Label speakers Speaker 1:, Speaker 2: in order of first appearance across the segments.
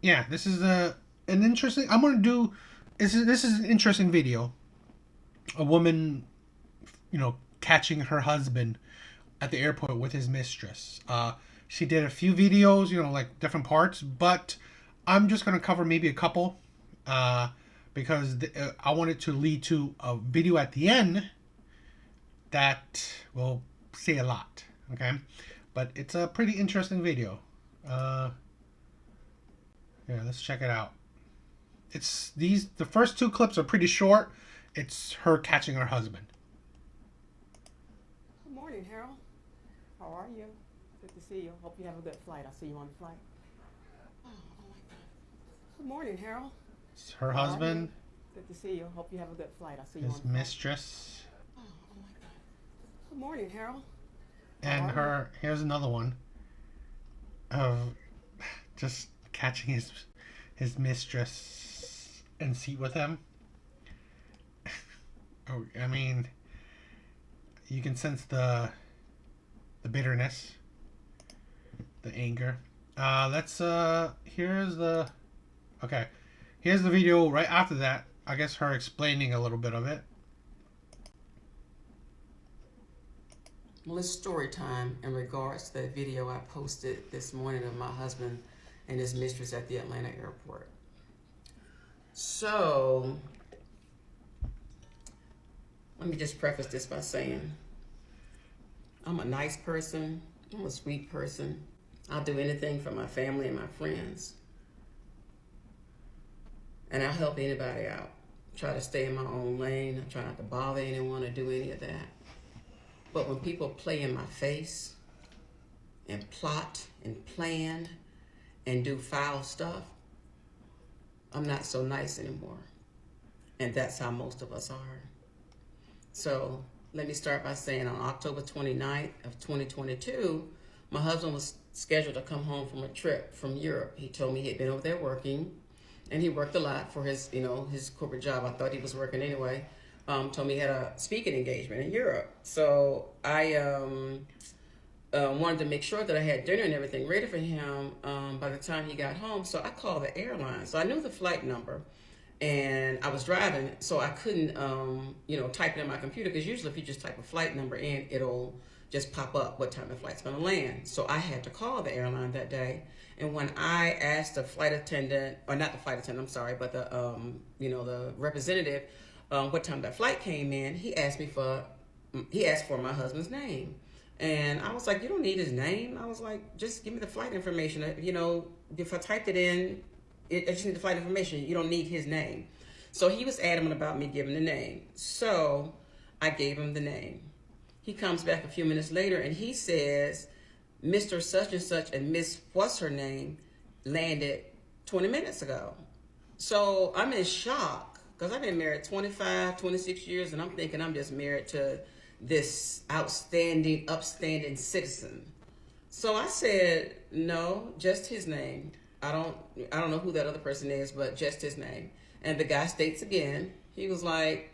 Speaker 1: yeah, this is an interesting. I'm gonna do. This is an interesting video. A woman, catching her husband at the airport with his mistress. She did a few videos, like different parts, but I'm just gonna cover maybe a couple, because I want it to lead to a video at the end that will say a lot. Okay, but it's a pretty interesting video. Uh, yeah, let's check it out. It's these. The first two clips are pretty short. It's her catching her husband.
Speaker 2: Good morning, Harold. How are you? Good to see you. Hope you have a good flight. I'll see you on the flight. Oh my God. Good morning, Harold.
Speaker 1: It's her
Speaker 2: How are
Speaker 1: husband,
Speaker 2: you? Good to see you. Hope you have a good flight. I'll see you on
Speaker 1: his
Speaker 2: the flight.
Speaker 1: mistress,
Speaker 2: Oh my God. Good morning, Harold. How
Speaker 1: and
Speaker 2: are
Speaker 1: her. Here's another one of just catching his mistress and seat with him. Oh, I mean, you can sense the bitterness, the anger. Let's here's the okay. Here's the video right after that. I guess her explaining a little bit of it.
Speaker 3: Well, it's story time in regards to that video I posted this morning of my husband and his mistress at the Atlanta airport. So, let me just preface this by saying I'm a nice person, I'm a sweet person. I'll do anything for my family and my friends. And I'll help anybody out. Try to stay in my own lane. I try not to bother anyone or do any of that. But when people play in my face and plot and plan and do foul stuff, I'm not so nice anymore. And that's how most of us are. So let me start by saying on October 29th of 2022, my husband was scheduled to come home from a trip from Europe. He told me he had been over there working, and he worked a lot for his, his corporate job. I thought he was working anyway. Told me he had a speaking engagement in Europe. So I wanted to make sure that I had dinner and everything ready for him by the time he got home. So I called the airline. So I knew the flight number, and I was driving, so I couldn't, type it in my computer, because usually if you just type a flight number in, it'll just pop up what time the flight's going to land. So I had to call the airline that day. And when I asked the flight attendant, or not the flight attendant, I'm sorry, but the representative, what time that flight came in, he asked for my husband's name. And I was like, you don't need his name. I was like, just give me the flight information. If I typed it in, I just need the flight information. You don't need his name. So he was adamant about me giving the name. So I gave him the name. He comes back a few minutes later and he says, Mr. Such and Such and Miss what's her name landed 20 minutes ago. So I'm in shock, because I've been married 25, 26 years, and I'm thinking I'm just married to this upstanding citizen. So I said, no, just his name. I don't know who that other person is, but just his name. And the guy states again, he was like,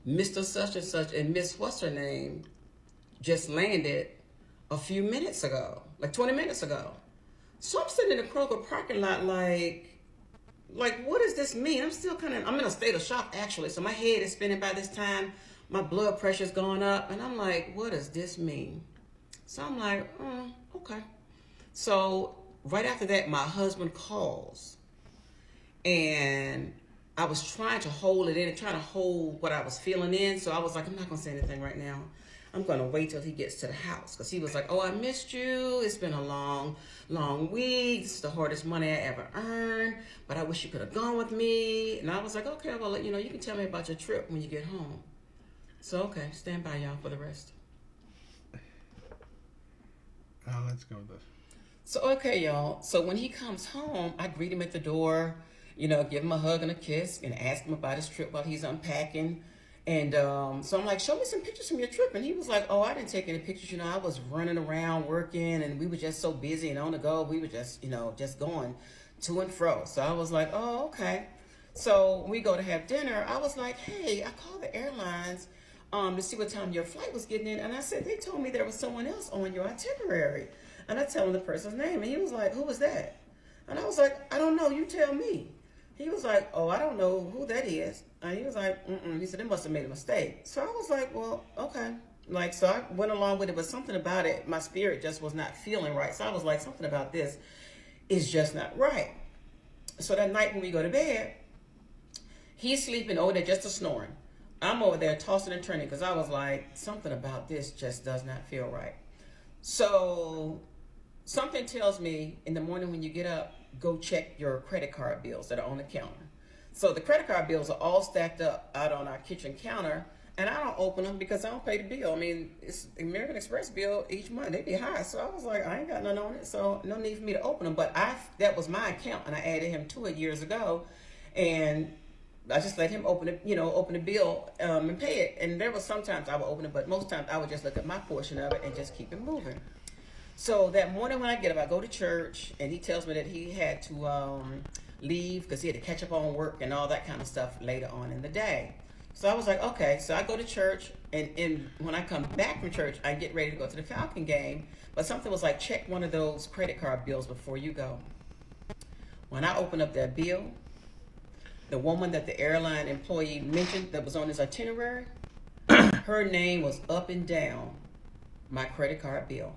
Speaker 3: Mr. Such and Such and Miss what's her name just landed a few minutes ago, like 20 minutes ago. So I'm sitting in the Kroger parking lot like what does this mean? I'm in a state of shock, actually. So my head is spinning by this time. My blood pressure's going up. And I'm like, what does this mean? So I'm like, okay. So right after that, my husband calls. And I was trying to hold it in and trying to hold what I was feeling in. So I was like, I'm not going to say anything right now. I'm going to wait till he gets to the house. Because he was like, oh, I missed you. It's been a long, long week. This is the hardest money I ever earned. But I wish you could have gone with me. And I was like, okay, well, you can tell me about your trip when you get home. So, okay, stand by, y'all, for the rest.
Speaker 1: Let's go with this.
Speaker 3: So, okay, y'all. So when he comes home, I greet him at the door, give him a hug and a kiss and ask him about his trip while he's unpacking. And so I'm like, show me some pictures from your trip. And he was like, oh, I didn't take any pictures. I was running around working, and we were just so busy and on the go. We were just, just going to and fro. So I was like, oh, okay. So when we go to have dinner, I was like, hey, I called the airlines to see what time your flight was getting in. And I said, they told me there was someone else on your itinerary. And I tell him the person's name. And he was like, who was that? And I was like, I don't know. You tell me. He was like, oh, I don't know who that is. And he was like, mm-mm. He said, they must have made a mistake. So I was like, well, okay. Like, so I went along with it, but something about it, my spirit just was not feeling right. So I was like, something about this is just not right. So that night when we go to bed, he's sleeping over there just a snoring. I'm over there tossing and turning because I was like, something about this just does not feel right. So something tells me in the morning when you get up, go check your credit card bills that are on the counter. So the credit card bills are all stacked up out on our kitchen counter, and I don't open them because I don't pay the bill. I mean, it's American Express bill each month. They be high. So I was like, I ain't got none on it, so no need for me to open them. But that was my account, and I added him to it years ago, and I just let him open it, open the bill and pay it. And there was sometimes I would open it, but most times I would just look at my portion of it and just keep it moving. So that morning when I get up, I go to church, and he tells me that he had to leave because he had to catch up on work and all that kind of stuff later on in the day. So I was like, okay. So I go to church, and when I come back from church, I get ready to go to the Falcon game. But something was like, check one of those credit card bills before you go. When I open up that bill, the woman that the airline employee mentioned that was on his itinerary, her name was up and down my credit card bill.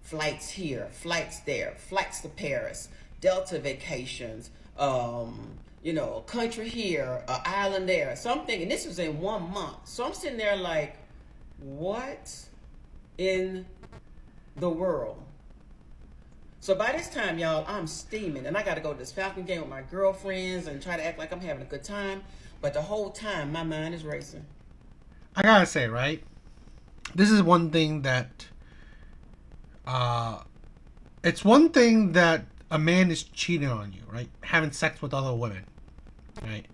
Speaker 3: Flights here, flights there, flights to Paris, Delta vacations, country here, island there, something. And this was in 1 month. So I'm sitting there like, what in the world? So by this time, y'all, I'm steaming, and I got to go to this Falcon game with my girlfriends and try to act like I'm having a good time. But the whole time, my mind is racing.
Speaker 1: I gotta say, right? This is one thing that, it's one thing that a man is cheating on you, right? Having sex with other women, right?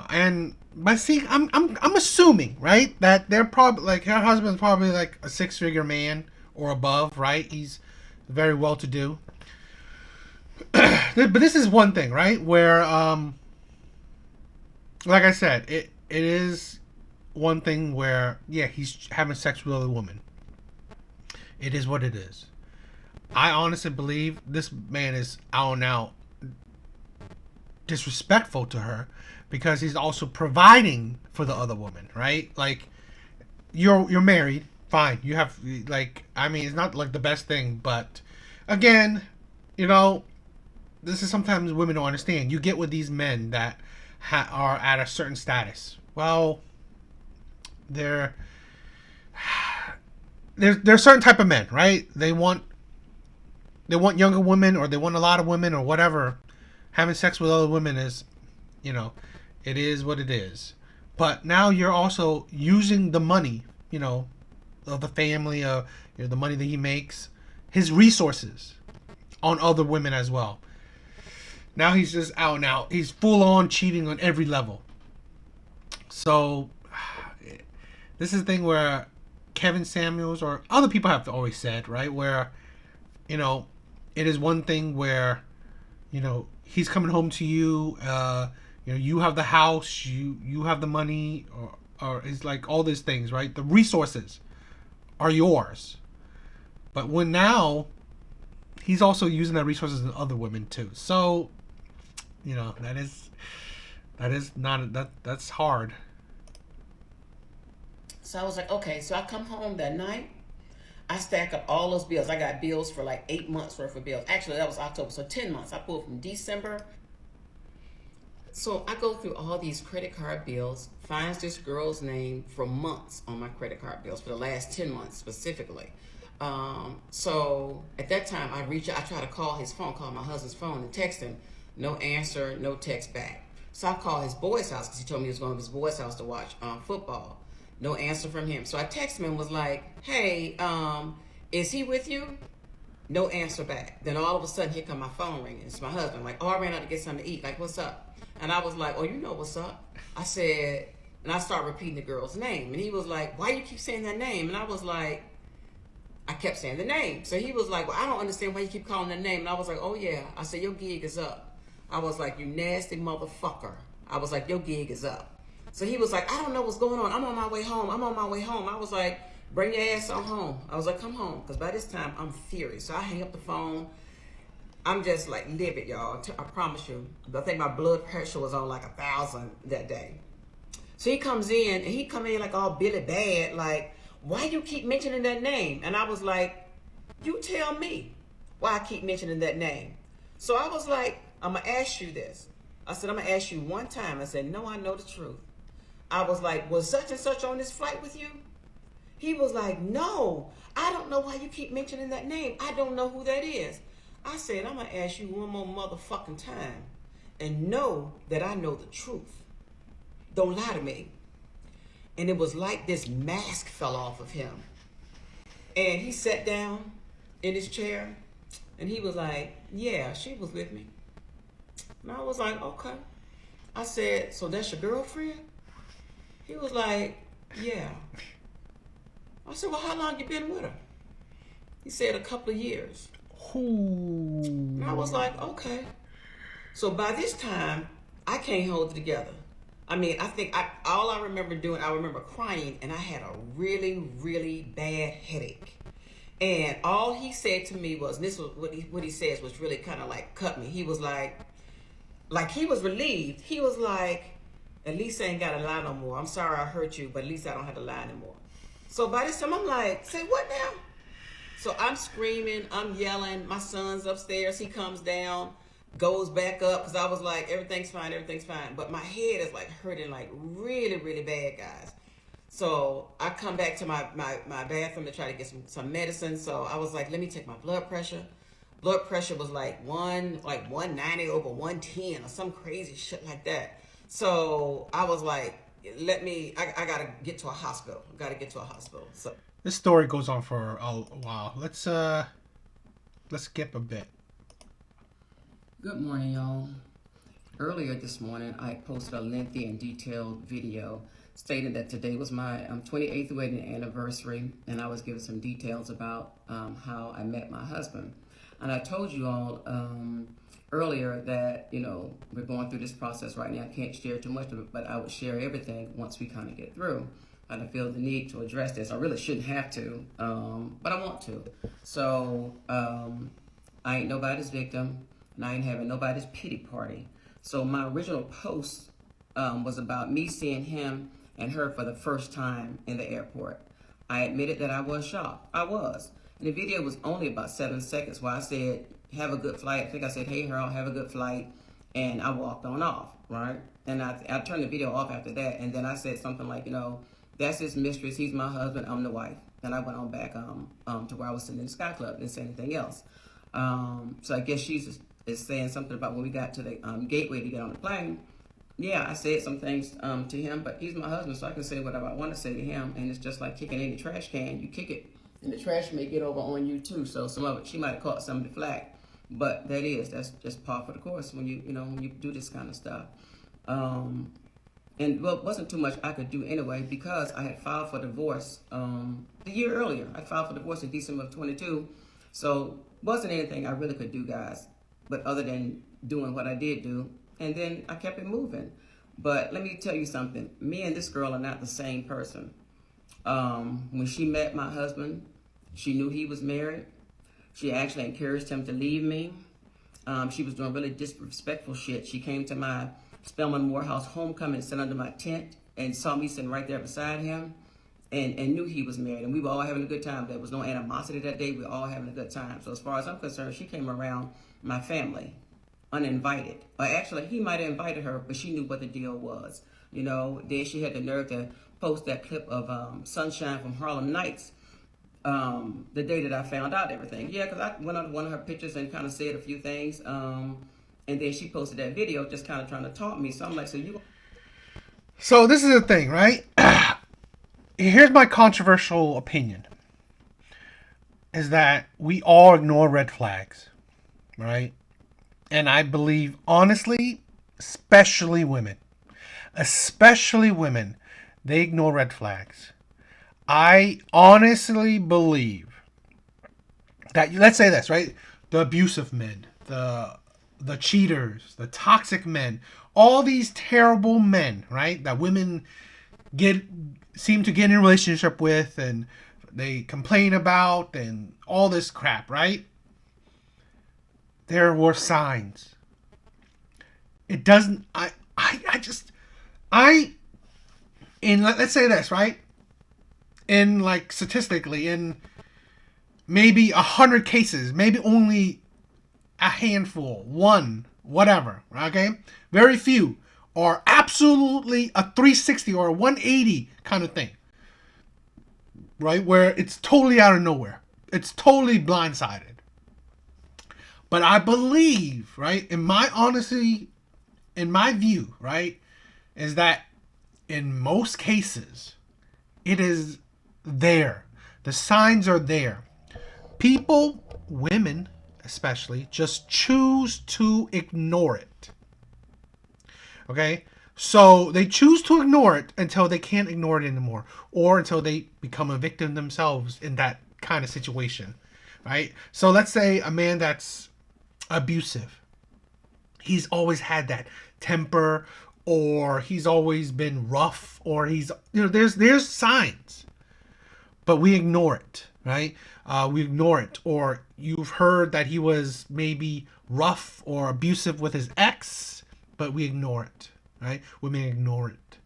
Speaker 1: And but see, I'm assuming, right, that they're probably like her husband's probably like a 6-figure man or above, right? He's very well to do. But this is one thing, right? Where like I said, it is one thing where, yeah, he's having sex with other women. It is what it is. I honestly believe this man is out and out disrespectful to her because he's also providing for the other woman, right? Like, you're married, fine. You have, like, I mean, it's not like the best thing, but again, this is sometimes women don't understand. You get with these men that are at a certain status. Well, there's a certain type of men, right? They want younger women, or they want a lot of women, or whatever. Having sex with other women is, it is what it is. But now you're also using the money, of the family, the money that he makes, his resources, on other women as well. Now he's just out and out. He's full on cheating on every level. So this is the thing where Kevin Samuels or other people have always said, right, where, it is one thing where, he's coming home to you, you have the house, you have the money, or it's like all these things, right? The resources are yours. But when now he's also using that resources in other women too. So, that's hard.
Speaker 3: So I was like, okay. So I come home that night. I stack up all those bills. I got bills for like 8 months worth of bills. Actually, that was October, so 10 months. I pulled from December. So I go through all these credit card bills, finds this girl's name for months on my credit card bills, for the last 10 months specifically. So at that time, I try to call his phone, call my husband's phone and text him. No answer, no text back. So I call his boy's house because he told me he was going to his boy's house to watch football. No answer from him. So I texted him and was like, hey, is he with you? No answer back. Then all of a sudden, here come my phone ringing. It's my husband. Like, oh, I ran out to get something to eat. Like, what's up? And I was like, oh, you know what's up. I said, and I started repeating the girl's name. And he was like, why you keep saying that name? And I was like, I kept saying the name. So he was like, well, I don't understand why you keep calling that name. And I was like, oh, yeah. I said, your gig is up. I was like, you nasty motherfucker. I was like, your gig is up. So he was like, I don't know what's going on. I'm on my way home. I was like, bring your ass on home. I was like, come home. Because by this time, I'm furious. So I hang up the phone. I'm just like livid, y'all. I promise you. I think my blood pressure was on like 1,000 that day. So he comes in and he come in like all Billy Bad, like, why you keep mentioning that name? And I was like, you tell me why I keep mentioning that name. So I was like, I'm gonna ask you this. I said, I'm gonna ask you one time. I said, no, I know the truth. I was like, was such and such on this flight with you? He was like, no, I don't know why you keep mentioning that name. I don't know who that is. I said, I'm gonna ask you one more motherfucking time and know that I know the truth. Don't lie to me. And it was like this mask fell off of him. And he sat down in his chair and he was like, yeah, she was with me. And I was like, okay. I said, so that's your girlfriend? He was like, yeah. I said, well, how long you been with her? He said, a couple of years.
Speaker 1: Ooh.
Speaker 3: And I was like, okay. So by this time, I can't hold it together. I mean, I think all I remember doing, I remember crying, and I had a really, really bad headache. And all he said to me was, and this was what he says was really kind of like cut me. He was like he was relieved. He was like, at least I ain't got to lie no more. I'm sorry I hurt you, but at least I don't have to lie anymore. So by this time, I'm like, say what now? So I'm screaming, I'm yelling. My son's upstairs. He comes down, goes back up, because I was like, everything's fine, everything's fine. But my head is like hurting like really, really bad, guys. So I come back to my bathroom to try to get some medicine. So I was like, let me take my blood pressure. Blood pressure was like 190 over 110 or some crazy shit like that. So I was like, I gotta get to a hospital. So
Speaker 1: This story goes on for a while. Let's skip a bit.
Speaker 3: good morning, y'all. Earlier this morning, I posted a lengthy and detailed video stating that today was my 28th wedding anniversary, and I was giving some details about how I met my husband. And I told you all earlier that, we're going through this process right now. I can't share too much of it, but I would share everything once we kind of get through. And I feel the need to address this. I really shouldn't have to, but I want to. So I ain't nobody's victim, and I ain't having nobody's pity party. So my original post was about me seeing him and her for the first time in the airport. I admitted that I was shocked. I was. And the video was only about 7 seconds where I said, have a good flight. I think I said, hey, Harold, have a good flight. And I walked on off, right? And I turned the video off after that. And then I said something like, that's his mistress. He's my husband. I'm the wife. And I went on back to where I was sitting in the Sky Club. Didn't say anything else. So I guess she's is saying something about when we got to the gateway to get on the plane. Yeah, I said some things to him, but he's my husband, so I can say whatever I want to say to him. And it's just like kicking any trash can. You kick it, and the trash may get over on you too. So some of it, she might have caught some of the flack, but that's just par for the course when you do this kind of stuff. And well, it wasn't too much I could do anyway because I had filed for divorce the year earlier. I filed for divorce in December of 22, so wasn't anything I really could do, guys. But other than doing what I did do, and then I kept it moving. But let me tell you something. Me and this girl are not the same person. When she met my husband, she knew he was married. She actually encouraged him to leave me. She was doing really disrespectful shit. She came to my Spelman Morehouse homecoming and sat under my tent and saw me sitting right there beside him and knew he was married. And we were all having a good time. There was no animosity that day. We were all having a good time. So as far as I'm concerned, she came around my family uninvited. Or actually, he might have invited her, but she knew what the deal was. Then she had the nerve to post that clip of Sunshine from Harlem Nights the day that I found out everything. Yeah, because I went on one of her pictures and kind of said a few things. And then she posted that video just kind of trying to taunt me. So I'm like,
Speaker 1: So this is the thing, right? Here's my controversial opinion. Is that we all ignore red flags, right? And I believe, honestly, especially women, they ignore red flags. I honestly believe that, let's say this, right? The abusive men, the cheaters, the toxic men, all these terrible men, right? That women seem to get in a relationship with and they complain about and all this crap, right? there were signs. It doesn't. Let's say this, right? In like statistically, in maybe 100 cases, maybe only a handful, one, whatever. Okay, very few are absolutely a 360 or a 180 kind of thing, right? Where it's totally out of nowhere. It's totally blindsided. But I believe, right, in my honesty, in my view, right, is that in most cases, it is there. The signs are there. People, women especially, just choose to ignore it. Okay? So they choose to ignore it until they can't ignore it anymore, or until they become a victim themselves in that kind of situation. Right? So let's say a man that's abusive. He's always had that temper, or he's always been rough, or he's, there's signs, but we ignore it, right? We ignore it. Or you've heard that he was maybe rough or abusive with his ex, but we ignore it, right? Women ignore it.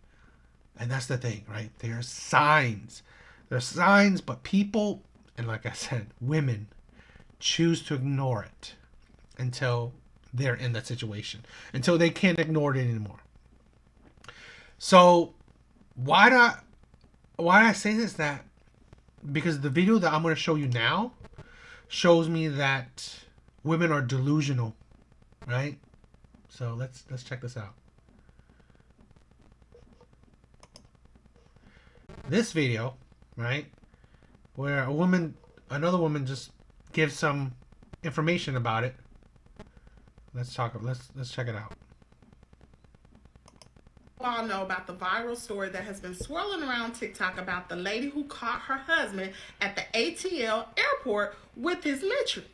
Speaker 1: And that's the thing, right? There's signs. There's signs, but people, and like I said, women choose to ignore it until they're in that situation, until they can't ignore it anymore. So why do I say this? That because the video that I'm going to show you now shows me that women are delusional, right? So let's check this out. This video, right, where another woman just gives some information about it. Let's check it out.
Speaker 4: All know about the viral story that has been swirling around TikTok about the lady who caught her husband at the ATL airport with his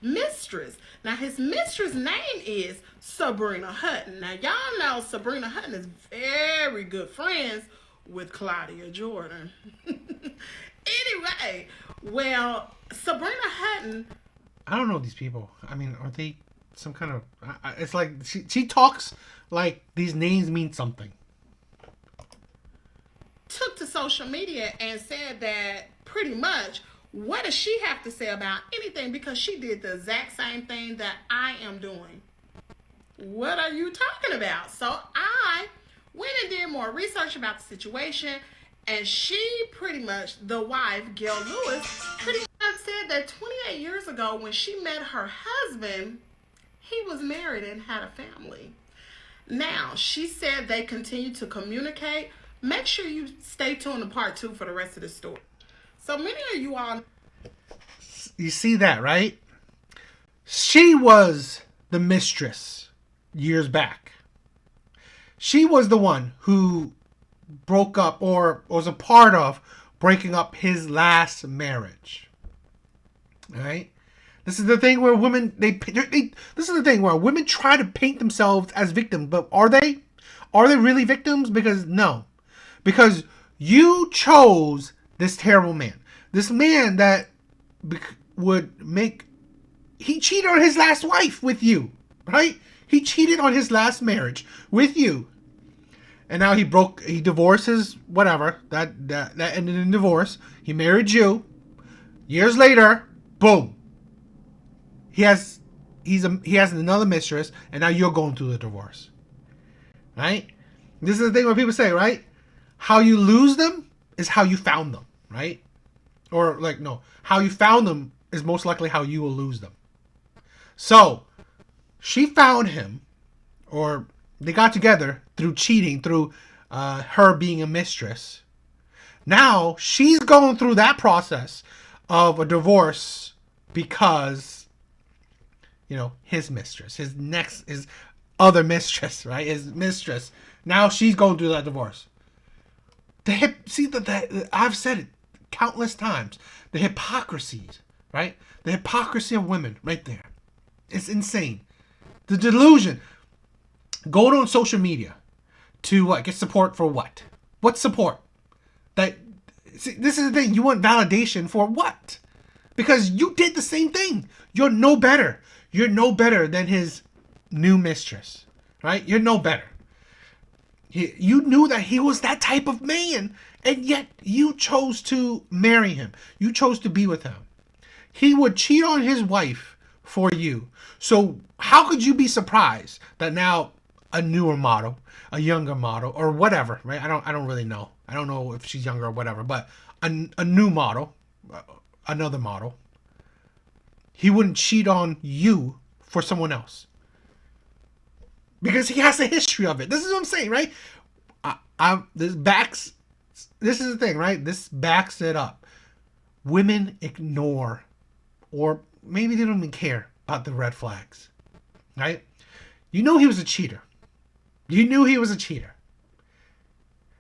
Speaker 4: mistress. Now, his mistress' name is Sabrina Hutton. Now, y'all know Sabrina Hutton is very good friends with Claudia Jordan. Anyway, well, Sabrina Hutton...
Speaker 1: I don't know these people. I mean, are they some kind of... It's like she talks like these names mean something.
Speaker 4: Took to social media and said that pretty much, what does she have to say about anything, because she did the exact same thing that I am doing. What are you talking about? So I went and did more research about the situation, and she pretty much, the wife, Gail Lewis, pretty much said that 28 years ago when she met her husband, he was married and had a family. Now, she said they continue to communicate. Make sure you stay tuned to part 2 for the rest of the story. So many of you all...
Speaker 1: You see that, right? She was the mistress years back. She was the one who broke up, or was a part of breaking up his last marriage. All right? This is the thing where women, this is the thing where women try to paint themselves as victims, but are they? Are they really victims? Because no. Because you chose this terrible man. This man that he cheated on his last wife with you, right? He cheated on his last marriage with you. And now he divorces, whatever. That ended in divorce. He married you. Years later, boom. He has another mistress, and now you're going through the divorce. Right? This is the thing where people say, right? How you lose them is how you found them, right? Or like, no, how you found them is most likely how you will lose them. So, she found him, or they got together through cheating, through her being a mistress. Now, she's going through that process of a divorce because, his mistress, his other mistress, right? His mistress. Now she's going through that divorce. I've said it countless times. The hypocrisies, right? The hypocrisy of women, right there. It's insane. The delusion. Going on social media to what? Get support for what? What support? This is the thing. You want validation for what? Because you did the same thing. You're no better. You're no better than his new mistress, right? You're no better. You knew that he was that type of man, and yet you chose to marry him. You chose to be with him. He would cheat on his wife for you. So how could you be surprised that now a newer model, a younger model, or whatever, right? I don't really know. I don't know if she's younger or whatever, but a new model, another model, he wouldn't cheat on you for someone else. Because he has a history of it. This is what I'm saying, right? This is the thing, right? This backs it up. Women ignore, or maybe they don't even care about the red flags, right? You know he was a cheater. You knew he was a cheater.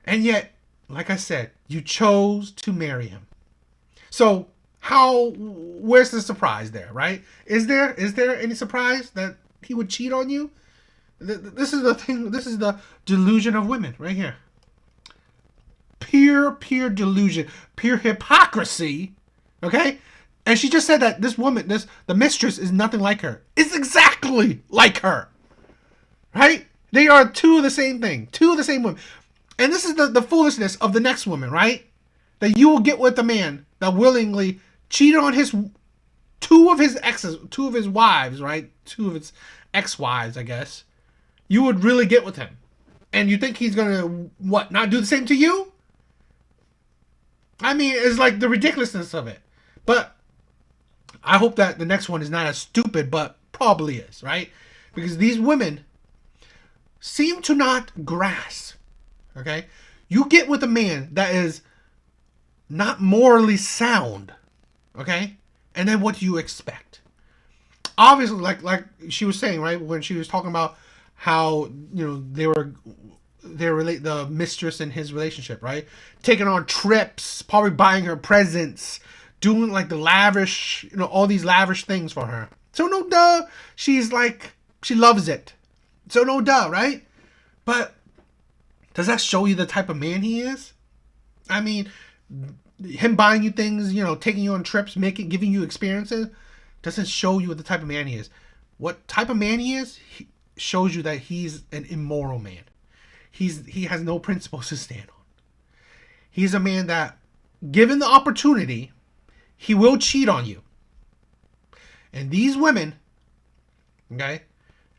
Speaker 1: And yet, like I said, you chose to marry him. So where's the surprise there, right? Is there any surprise that he would cheat on you? This is the thing. This is the delusion of women right here. Pure delusion, pure hypocrisy. Okay, and she just said that this woman, the mistress, is nothing like her. It's exactly like her. Right? They are two of the same thing, two of the same women. And this is the foolishness of the next woman, right? That you will get with a man that willingly cheated on two of his exes, two of his wives, right? Two of his ex-wives, I guess. You would really get with him. And you think he's going to, what, not do the same to you? I mean, it's like the ridiculousness of it. But I hope that the next one is not as stupid, but probably is, right? Because these women seem to not grasp, okay? You get with a man that is not morally sound, okay? And then what do you expect? Obviously, like she was saying, right, when she was talking about how, you know, the mistress and his relationship, right? Taking on trips, probably buying her presents, doing like the lavish, you know, all these lavish things for her. So no duh, she's like, she loves it. So no duh, right? But does that show you the type of man he is? I mean, him buying you things, you know, taking you on trips, giving you experiences, doesn't show you what the type of man he is. What type of man he is shows you that he's an immoral man. He has no principles to stand on. He's a man that, given the opportunity, he will cheat on you. And these women, okay,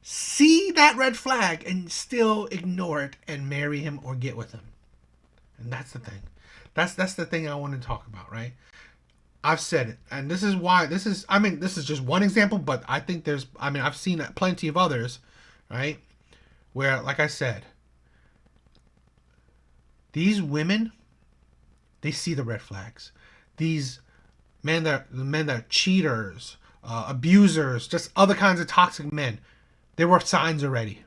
Speaker 1: see that red flag and still ignore it and marry him or get with him. And that's the thing. That's the thing I want to talk about, right? I've said it, and this is why this is just one example, but I think I've seen plenty of others, right? Where, like I said, these women, they see the red flags. These men that are cheaters, abusers, just other kinds of toxic men, there were signs already.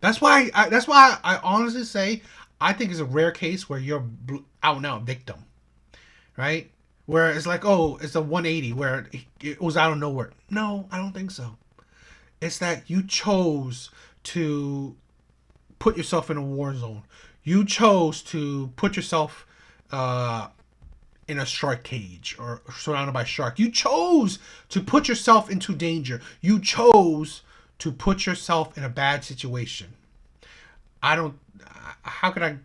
Speaker 1: That's why I honestly say I think it's a rare case where you're out and out victim, right? Where it's like, oh, it's a 180 where it was out of nowhere. No, I don't think so. It's that you chose to put yourself in a war zone. You chose to put yourself in a shark cage or surrounded by sharks. You chose to put yourself into danger. You chose to put yourself in a bad situation. How could I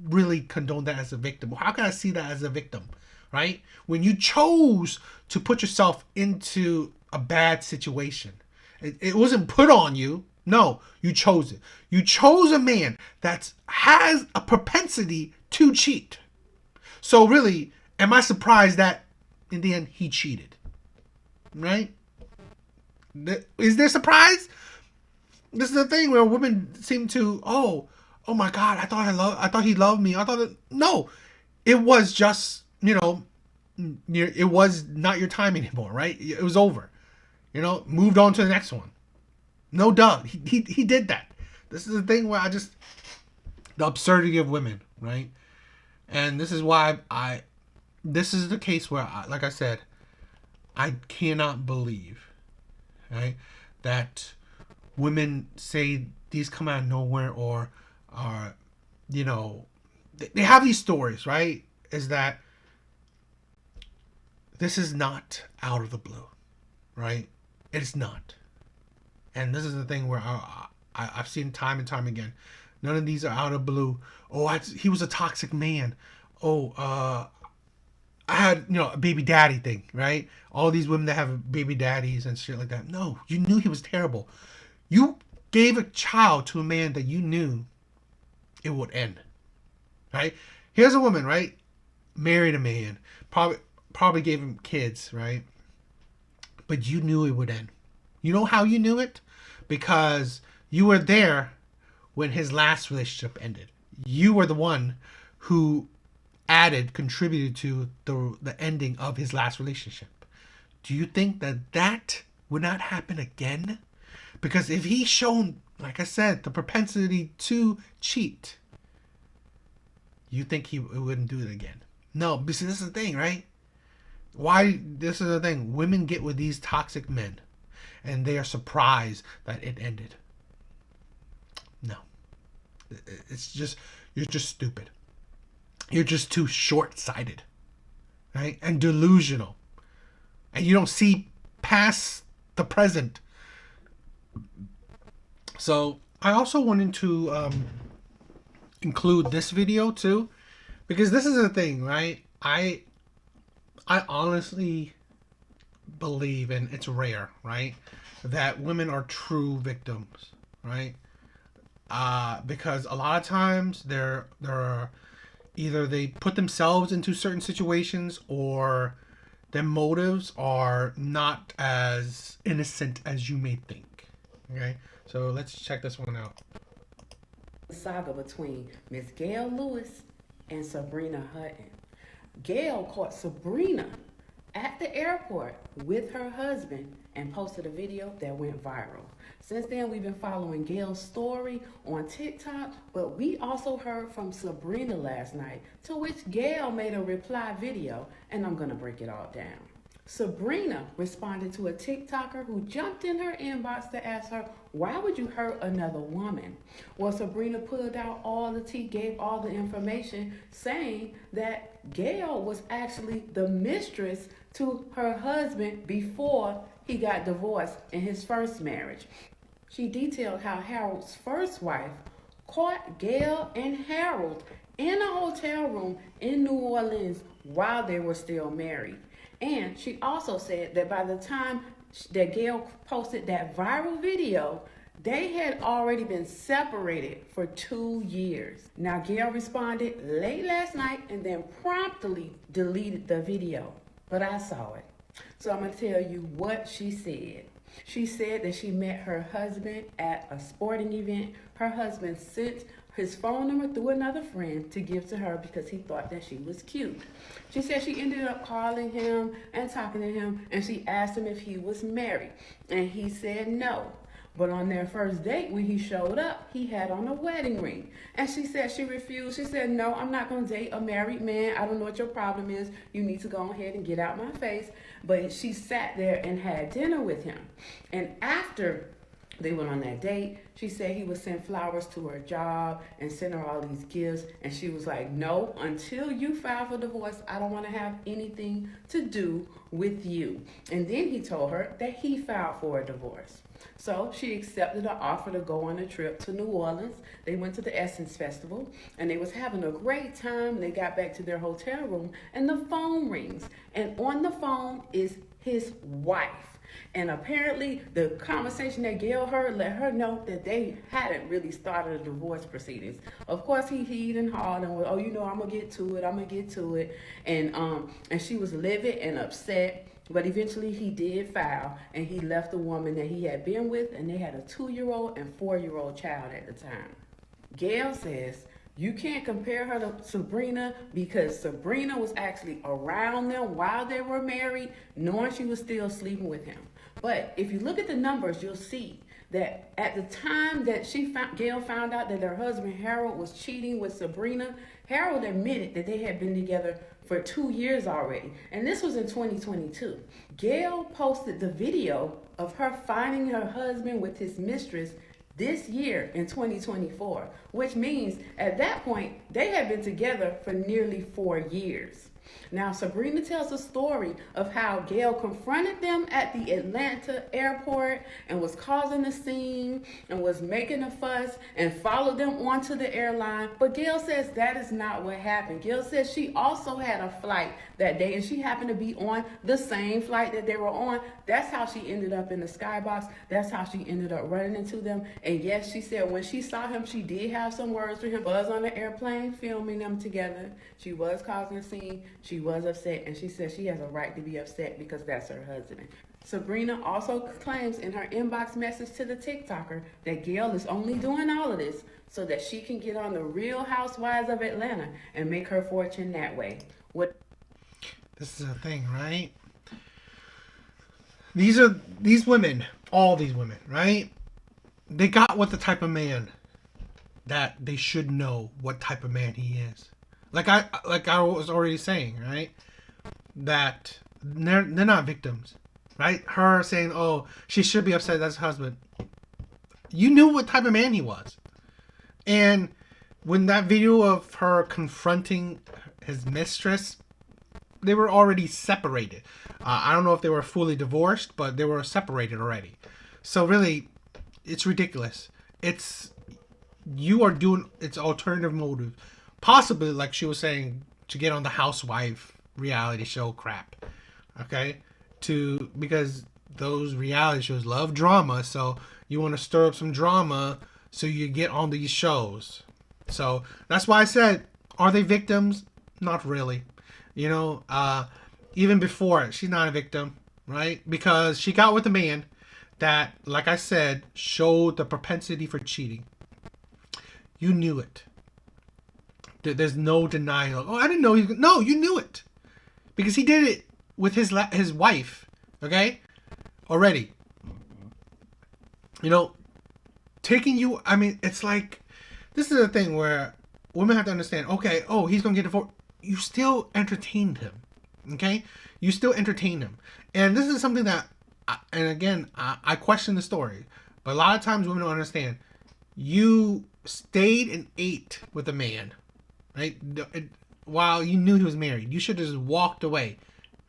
Speaker 1: really condone that as a victim? How can I see that as a victim, right? When you chose to put yourself into a bad situation, it wasn't put on you. No, you chose it. You chose a man that has a propensity to cheat. So really, am I surprised that in the end he cheated? Right? Is there surprise? This is the thing where women seem to, oh my God, I thought he loved me. No, it was just, it was not your time anymore, right? It was over. Moved on to the next one. No duh. He did that. This is the thing where the absurdity of women, right? And this is why this is the case where, like I said, I cannot believe, right, that women say these come out of nowhere or are, they have these stories, right? Is that this is not out of the blue, right? It's not. And this is the thing where I've seen time and time again. None of these are out of blue. Oh, he was a toxic man. Oh, I had, a baby daddy thing, right? All these women that have baby daddies and shit like that. No, you knew he was terrible. You gave a child to a man that you knew it would end, right? Here's a woman, right? Married a man, probably gave him kids, right? But you knew it would end. You know how you knew it? Because you were there when his last relationship ended. You were the one who contributed to the ending of his last relationship. Do you think that would not happen again? Because if he's shown, like I said, the propensity to cheat, you think he wouldn't do it again? No, because this is the thing, right? This is the thing. Women get with these toxic men, and they are surprised that it ended. No. It's just, you're just stupid. You're just too short-sighted, right? And delusional. And you don't see past the present. So I also wanted to include this video too, because this is the thing, right? I honestly believe, and it's rare, right, that women are true victims, right? Because a lot of times there are either they put themselves into certain situations, or their motives are not as innocent as you may think. Okay, so let's check this one out.
Speaker 2: Saga between Miss Gail Lewis and Sabrina Hutton. Gail caught Sabrina at the airport with her husband and posted a video that went viral. Since then, we've been following Gail's story on TikTok, but we also heard from Sabrina last night, to which Gail made a reply video, and I'm gonna break it all down. Sabrina responded to a TikToker who jumped in her inbox to ask her, why would you hurt another woman? Well, Sabrina pulled out all the tea, gave all the information, saying that Gail was actually the mistress to her husband before he got divorced in his first marriage. She detailed how Harold's first wife caught Gail and Harold in a hotel room in New Orleans while they were still married. And she also said that by the time that Gail posted that viral video, they had already been separated for 2 years. Now, Gail responded late last night and then promptly deleted the video. But I saw it. So I'm going to tell you what she said. She said that she met her husband at a sporting event. Her husband sent his phone number through another friend to give to her because he thought that she was cute. She said she ended up calling him and talking to him, and she asked him if he was married, and he said no. But on their first date, when he showed up, he had on a wedding ring. And she said she refused. She said, no, I'm not going to date a married man. I don't know what your problem is. You need to go ahead and get out my face. But she sat there and had dinner with him. And after they went on that date, she said he would send flowers to her job and send her all these gifts. And she was like, no, until you file for divorce, I don't want to have anything to do with you. And then he told her that he filed for a divorce. So she accepted the offer to go on a trip to New Orleans. They went to the Essence Festival, and they was having a great time. They got back to their hotel room, and the phone rings. And on the phone is his wife. And apparently the conversation that Gail heard let her know that they hadn't really started a divorce proceedings. Of course, he heed and hawed and was, oh, I'm going to get to it. And she was livid and upset. But eventually he did file, and he left the woman that he had been with, and they had a 2-year-old and 4-year-old child at the time. Gail says you can't compare her to Sabrina because Sabrina was actually around them while they were married, knowing she was still sleeping with him. But if you look at the numbers, you'll see that at the time that Gail found out that her husband Harold was cheating with Sabrina, Harold admitted that they had been together for 2 years already. And this was in 2022. Gail posted the video of her finding her husband with his mistress this year in 2024, which means at that point they had been together for nearly 4 years. Now, Sabrina tells a story of how Gail confronted them at the Atlanta airport and was causing a scene and was making a fuss and followed them onto the airline. But Gail says that is not what happened. Gail says she also had a flight that day and she happened to be on the same flight that they were on. That's how she ended up in the skybox. That's how she ended up running into them. And yes, she said when she saw him, she did have some words for him. Was on the airplane filming them together. She was causing a scene. She was upset, and she said she has a right to be upset because that's her husband. Sabrina also claims in her inbox message to the TikToker that Gail is only doing all of this so that she can get on the Real Housewives of Atlanta and make her fortune that way. What?
Speaker 1: This is a thing, right? These women, all these women, right? They got with the type of man that they should know what type of man he is. Like I was already saying, right? That they're not victims, right? Her saying, "Oh, she should be upset that's her husband." You knew what type of man he was, and when that video of her confronting his mistress, they were already separated. I don't know if they were fully divorced, but they were separated already. So really, it's ridiculous. You are doing it's alternative motive, possibly like she was saying to get on the housewife reality show crap, okay? Because those reality shows love drama, so you want to stir up some drama so you get on these shows. So that's why I said, are they victims? Not really. Even before, she's not a victim, right? Because she got with a man that, like I said, showed the propensity for cheating. You knew it. There's no denying. Oh, I didn't know. No, you knew it, because he did it with his wife. Okay, already. Taking you. I mean, it's like this is a thing where women have to understand. Okay, oh, he's gonna get divorced. You still entertained him. Okay, you still entertained him, and this is something that. And again, I question the story, but a lot of times women don't understand. You stayed and ate with a man, right? While you knew he was married, you should have just walked away,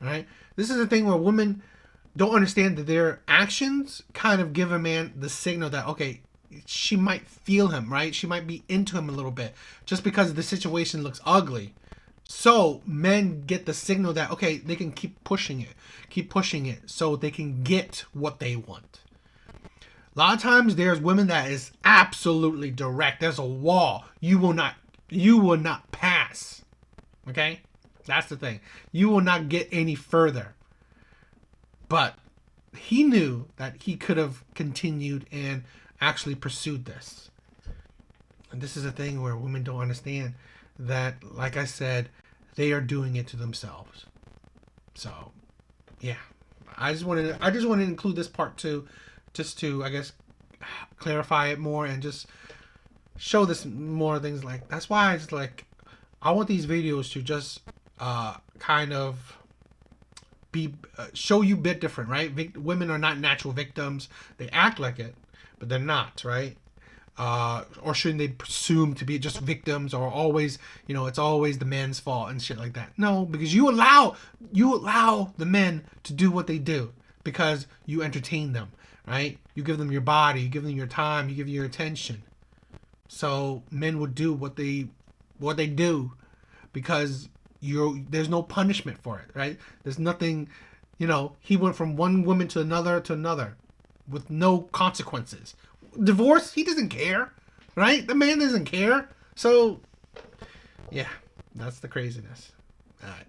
Speaker 1: right? This is the thing where women don't understand that their actions kind of give a man the signal that, okay, she might feel him, right? She might be into him a little bit just because the situation looks ugly. So men get the signal that, okay, they can keep pushing it so they can get what they want. A lot of times there's women that is absolutely direct. There's a wall. You will not pass. Okay? That's the thing. You will not get any further. But he knew that he could have continued and actually pursued this. And this is a thing where women don't understand that, like I said, they are doing it to themselves. So, yeah. I just wanted to include this part too, just to, I guess, clarify it more and just show this more things. Like, that's why I want these videos to just kind of be show you a bit different, right? Women are not natural victims. They act like it, but they're not, right? Or shouldn't they presume to be just victims, or always, it's always the man's fault and shit like that? No, because you allow the men to do what they do because you entertain them, right? You give them your body, you give them your time, you give your attention. So men would do what they do because there's no punishment for it, right? There's nothing, he went from one woman to another with no consequences. Divorce, he doesn't care, right? The man doesn't care. So, yeah, that's the craziness. All right.